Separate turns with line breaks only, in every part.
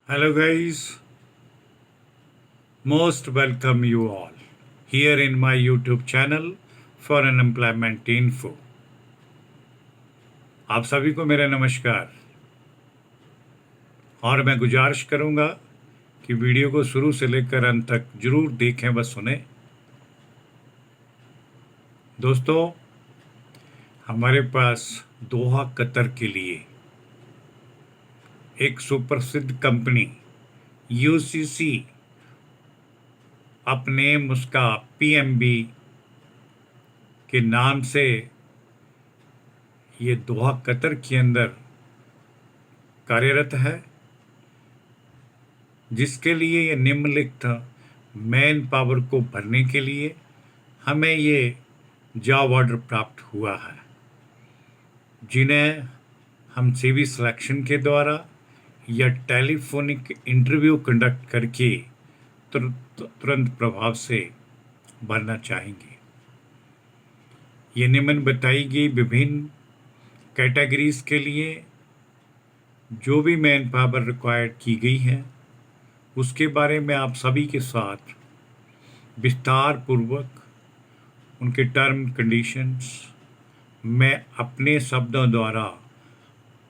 Hello, guys. Most welcome you all here in my YouTube channel for Unemployment Info. आप सभी को मेरा नमस्कार और मैं गुजारिश करूंगा कि वीडियो को शुरू से लेकर अंत तक जरूर देखें व सुने। दोस्तों, हमारे पास दोहा कतर के लिए एक सुप्रसिद्ध कंपनी यूसीसी अपने उसका पीएमबी के नाम से ये दोहा कतर के अंदर कार्यरत है, जिसके लिए ये निम्नलिखित मैन पावर को भरने के लिए हमें ये जॉब ऑर्डर प्राप्त हुआ है, जिन्हें हम सीवी सिलेक्शन के द्वारा या टेलीफोनिक इंटरव्यू कंडक्ट करके तुरंत प्रभाव से भरना चाहेंगे। ये निम्न बताई गई विभिन्न कैटेगरीज के लिए जो भी मैन पावर रिक्वायर्ड की गई है, उसके बारे में आप सभी के साथ विस्तार पूर्वक उनके टर्म कंडीशंस मैं अपने शब्दों द्वारा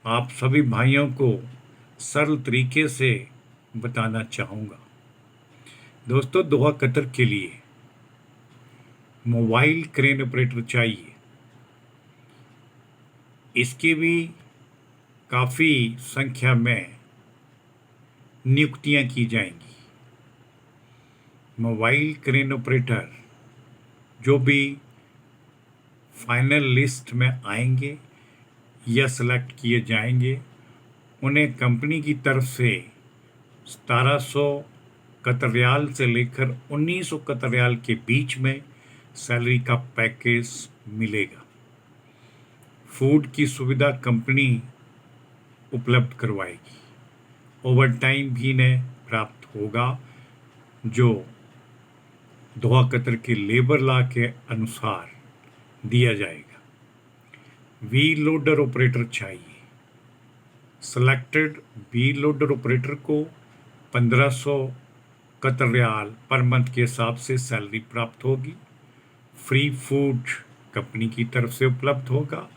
आप सभी भाइयों को सरल तरीके से बताना चाहूँगा। दोस्तों, दोहा कतर के लिए मोबाइल क्रेन ऑपरेटर चाहिए। इसकी भी काफ़ी संख्या में नियुक्तियां की जाएंगी। मोबाइल क्रेन ऑपरेटर जो भी फाइनल लिस्ट में आएंगे या सेलेक्ट किए जाएंगे, उन्हें कंपनी की तरफ से 1700 कतर रियाल से लेकर 1900 कतर रियाल के बीच में सैलरी का पैकेज मिलेगा। फूड की सुविधा कंपनी उपलब्ध करवाएगी। ओवर टाइम भी इन्हें प्राप्त होगा, जो दोहा कतर के लेबर लॉ के अनुसार दिया जाएगा। व्हील लोडर ऑपरेटर चाहिए। सेलेक्टेड व्हील लोडर ऑपरेटर को 1500 कतर रियाल पर मंथ के हिसाब से सैलरी प्राप्त होगी। फ्री फूड कंपनी की तरफ से उपलब्ध होगा।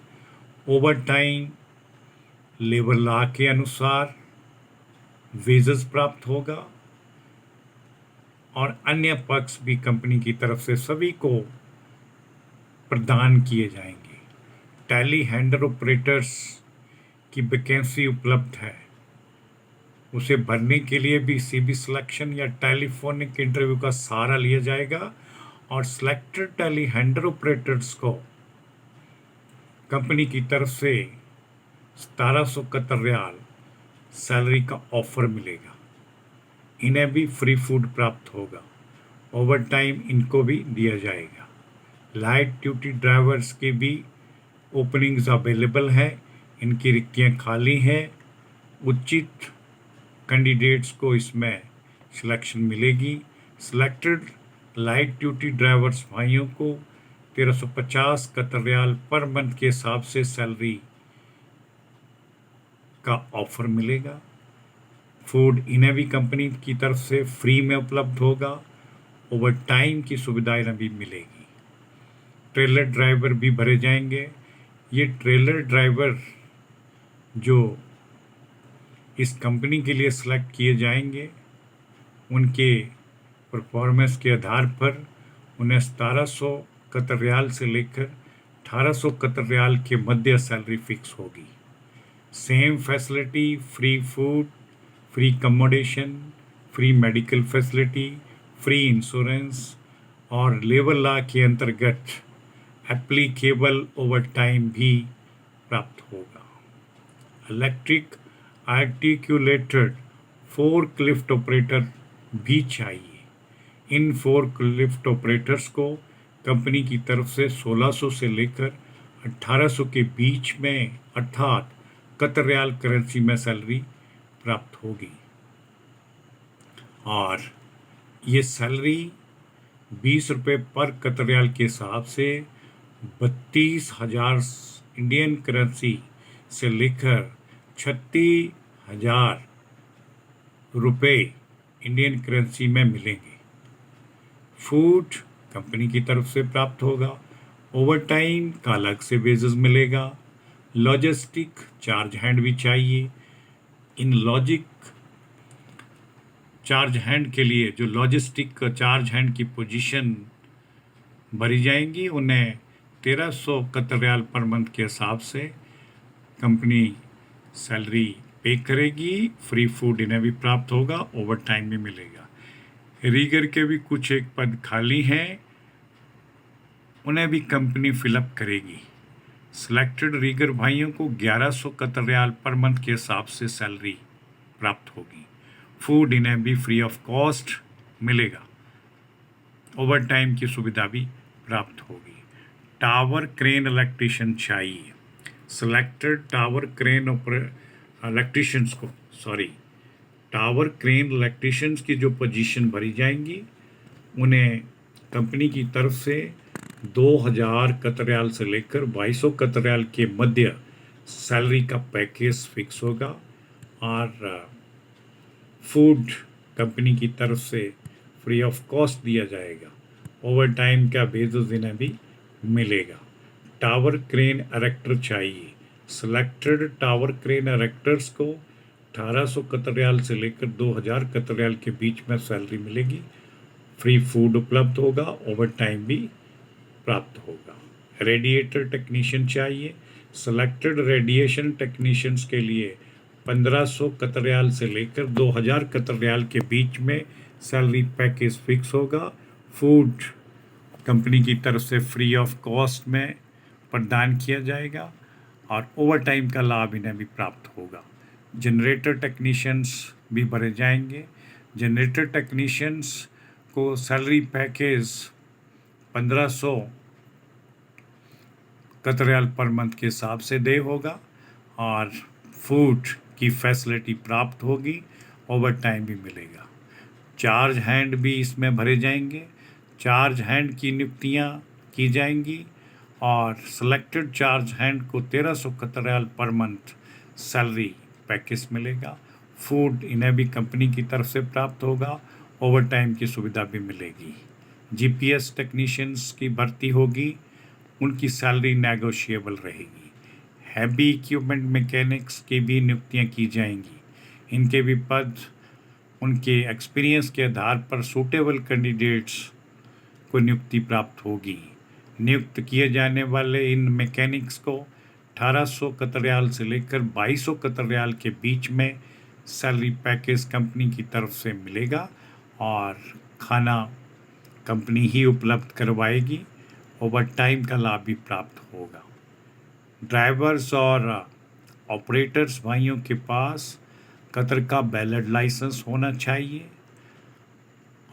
ओवर टाइम लेबर लॉ के अनुसार वेजेस प्राप्त होगा और अन्य पक्ष भी कंपनी की तरफ से सभी को प्रदान किए जाएंगे। टैली हैंडलर ऑपरेटर्स की वैकेंसी उपलब्ध है। उसे भरने के लिए भी सीवी सिलेक्शन या टेलीफोनिक इंटरव्यू का सहारा लिया जाएगा और सिलेक्टेड टैली हैंडलर ऑपरेटर्स को कंपनी की तरफ से 1700 कतर रियाल सैलरी का ऑफर मिलेगा। इन्हें भी फ्री फूड प्राप्त होगा। ओवर टाइम इनको भी दिया जाएगा। लाइट ड्यूटी ड्राइवर्स की भी ओपनिंग्स अवेलेबल है। इनकी रिक्तियाँ खाली हैं। उचित कैंडिडेट्स को इसमें सिलेक्शन मिलेगी। सिलेक्टेड लाइट ड्यूटी ड्राइवर्स भाइयों को 1350 कतर रियाल पर मंथ के हिसाब से सैलरी का ऑफर मिलेगा। फूड इन्हें भी कंपनी की तरफ से फ्री में उपलब्ध होगा। ओवर टाइम की सुविधा इन्हें भी मिलेगी। ट्रेलर ड्राइवर भी भरे जाएंगे। ये ट्रेलर ड्राइवर जो इस कंपनी के लिए सिलेक्ट किए जाएंगे, उनके परफॉर्मेंस के आधार पर उन्हें 1700 कतर रियाल से लेकर 1800 कतर रियाल के मध्य सैलरी फिक्स होगी। Same facility, free food, free accommodation, free medical facility, free insurance और लेबर लॉ के अंतर्गत एप्लीकेबल ओवर टाइम भी प्राप्त होगा। इलेक्ट्रिक आर्टिकुलेटेड फोर्कलिफ्ट ऑपरेटर भी चाहिए। इन फोर्कलिफ्ट ऑपरेटर्स को कंपनी की तरफ से 1600 से लेकर 1800 के बीच में अर्थात कतर रियाल करेंसी में सैलरी प्राप्त होगी और ये सैलरी 20 रुपये पर कतर रियाल के हिसाब से 32,000 इंडियन करेंसी से लेकर 36,000 रुपए इंडियन करेंसी में मिलेंगे। फूड कंपनी की तरफ से प्राप्त होगा। ओवर टाइम का अलग से वेजेस मिलेगा। लॉजिस्टिक चार्ज हैंड भी चाहिए। इन लॉजिक चार्ज हैंड के लिए जो लॉजिस्टिक चार्ज हैंड की पोजीशन भरी जाएंगी उन्हें 1300 कतर रियाल पर मंथ के हिसाब से कंपनी सैलरी पे करेगी। फ्री फूड इन्हें भी प्राप्त होगा। ओवर टाइम भी मिलेगा। रीगर के भी कुछ एक पद खाली हैं, उन्हें भी कंपनी फिलअप करेगी। सिलेक्टेड रीगर भाइयों को 1100 कतर रियाल पर मंथ के हिसाब से सैलरी प्राप्त होगी। फूड इन्हें भी फ्री ऑफ कॉस्ट मिलेगा। ओवर टाइम की सुविधा भी प्राप्त होगी। टावर क्रेन इलेक्ट्रीशियन चाहिए। सिलेक्टेड टावर क्रेन इलेक्ट्रीशियंस को टावर क्रेन इलेक्ट्रीशियंस की जो पोजीशन भरी जाएंगी उन्हें कंपनी की तरफ से 2000 कतर रियाल से लेकर 2200 कतर रियाल के मध्य सैलरी का पैकेज फिक्स होगा। और फूड कंपनी की तरफ से फ्री ऑफ कॉस्ट दिया जाएगा। ओवर टाइम का बेसिस इन्हें भी मिलेगा। टावर क्रेन एरेक्टर चाहिए। सिलेक्टेड टावर क्रेन एरेक्टर्स को 1800 कतर रियाल से लेकर 2000 कतर रियाल के बीच में सैलरी मिलेगी। फ्री फूड उपलब्ध होगा। ओवर टाइम भी प्राप्त होगा। रेडिएटर टेक्नीशियन चाहिए। सिलेक्टेड रेडिएशन टेक्नीशियंस के लिए 1500 कतर रियाल से लेकर 2000 कतर रियाल के बीच में सैलरी पैकेज फिक्स होगा। फूड कंपनी की तरफ से फ्री ऑफ कॉस्ट में प्रदान किया जाएगा और ओवर टाइम का लाभ इन्हें भी प्राप्त होगा। जनरेटर टेक्नीशियंस भी भरे जाएंगे। जनरेटर टेक्नीशियंस को सैलरी पैकेज 1500 कतर रियाल पर मंथ के हिसाब से दे होगा और फूड की फैसिलिटी प्राप्त होगी। ओवर टाइम भी मिलेगा। चार्ज हैंड भी इसमें भरे जाएंगे। चार्ज हैंड की नियुक्तियां की जाएंगी और सिलेक्टेड चार्ज हैंड को 1300 कतर रियाल पर मंथ सैलरी पैकेज मिलेगा। फूड इन्हें भी कंपनी की तरफ से प्राप्त होगा। ओवर टाइम की सुविधा भी मिलेगी। जीपीएस टेक्नीशियंस की भर्ती होगी, उनकी सैलरी नेगोशिएबल रहेगी। हैवी इक्विपमेंट मैकेनिक्स की भी नियुक्तियां की जाएंगी। इनके भी पद उनके एक्सपीरियंस के आधार पर सूटेबल कैंडिडेट्स को नियुक्ति प्राप्त होगी। नियुक्त किए जाने वाले इन मैकेनिक्स को 1800 कतर रियाल से लेकर 2200 कतर रियाल के बीच में सैलरी पैकेज कंपनी की तरफ से मिलेगा और खाना कंपनी ही उपलब्ध करवाएगी। ओवर टाइम का लाभ भी प्राप्त होगा। ड्राइवर्स और ऑपरेटर्स भाइयों के पास कतर का वैलिड लाइसेंस होना चाहिए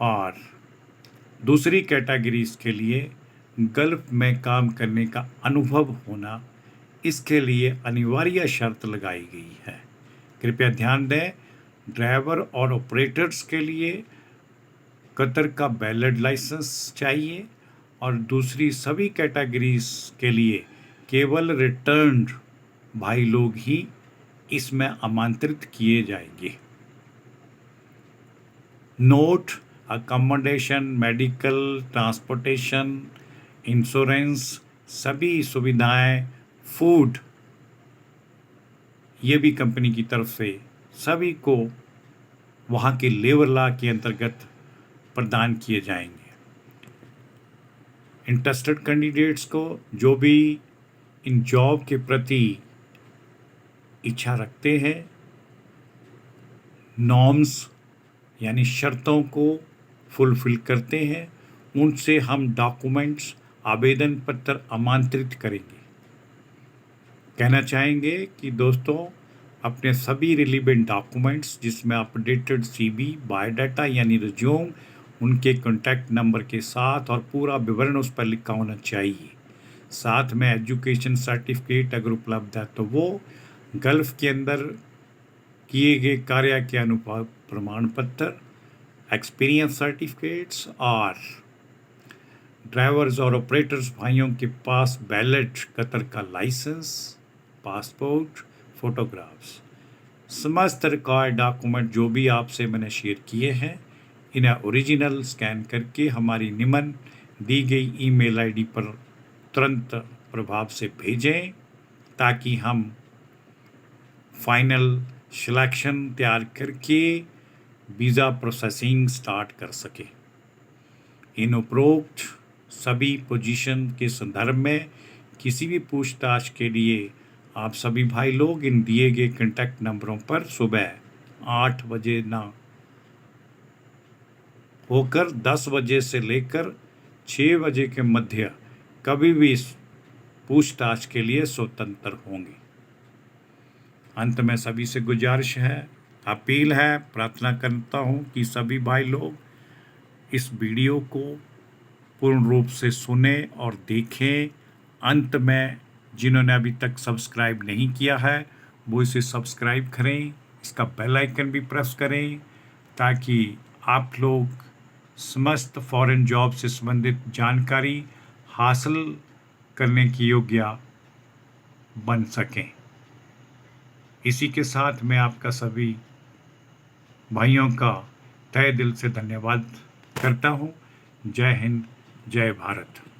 और दूसरी कैटेगरीज के लिए गल्फ में काम करने का अनुभव होना इसके लिए अनिवार्य शर्त लगाई गई है। कृपया ध्यान दें, ड्राइवर और ऑपरेटर्स के लिए कतर का वैलिड लाइसेंस चाहिए और दूसरी सभी कैटेगरीज के लिए केवल रिटर्न्ड भाई लोग ही इसमें आमंत्रित किए जाएंगे। Note: accommodation, medical, transportation, insurance, सभी सुविधाएं, फूड, ये भी कंपनी की तरफ से सभी को वहाँ के लेबर लॉ के अंतर्गत प्रदान किए जाएंगे। इंटरेस्टेड कैंडिडेट्स को जो भी इन जॉब के प्रति इच्छा रखते हैं, नॉर्म्स यानी शर्तों को फुलफिल करते हैं, उनसे हम डॉक्यूमेंट्स, आवेदन पत्र आमंत्रित करेंगे। कहना चाहेंगे कि दोस्तों अपने सभी रिलेवेंट डॉक्यूमेंट्स जिसमें अपडेटेड सीवी, बायोडाटा यानी रिज्यूम, उनके कॉन्टैक्ट नंबर के साथ और पूरा विवरण उस पर लिखा होना चाहिए। साथ में एजुकेशन सर्टिफिकेट अगर उपलब्ध है तो वो, गल्फ के अंदर किए गए कार्य के अनुसार प्रमाण पत्र, एक्सपीरियंस सर्टिफिकेट्स और ड्राइवर्स और ऑपरेटर्स भाइयों के पास वैलिड कतर का लाइसेंस, पासपोर्ट, फोटोग्राफ्स। समस्त रिकॉर्ड डॉक्यूमेंट जो भी आपसे मैंने शेयर किए हैं, इन्हें ओरिजिनल स्कैन करके हमारी निम्न दी गई ईमेल आईडी पर तुरंत प्रभाव से भेजें, ताकि हम फाइनल सिलेक्शन तैयार करके वीज़ा प्रोसेसिंग स्टार्ट कर सकें। इन उपरोक्त सभी पोजीशन के संदर्भ में किसी भी पूछताछ के लिए आप सभी भाई लोग इन दिए गए कॉन्टैक्ट नंबरों पर सुबह 8 बजे ना होकर 10 बजे से लेकर 6 बजे के मध्य कभी भी इस पूछताछ के लिए स्वतंत्र होंगे। अंत में सभी से गुजारिश है, अपील है, प्रार्थना करता हूँ कि सभी भाई लोग इस वीडियो को पूर्ण रूप से सुने और देखें। अंत में जिन्होंने अभी तक सब्सक्राइब नहीं किया है वो इसे सब्सक्राइब करें, इसका बेल आइकन भी प्रेस करें, ताकि आप लोग समस्त फॉरेन जॉब से संबंधित जानकारी हासिल करने की योग्य बन सकें। इसी के साथ मैं आपका सभी भाइयों का तहे दिल से धन्यवाद करता हूँ। जय हिंद, जय भारत।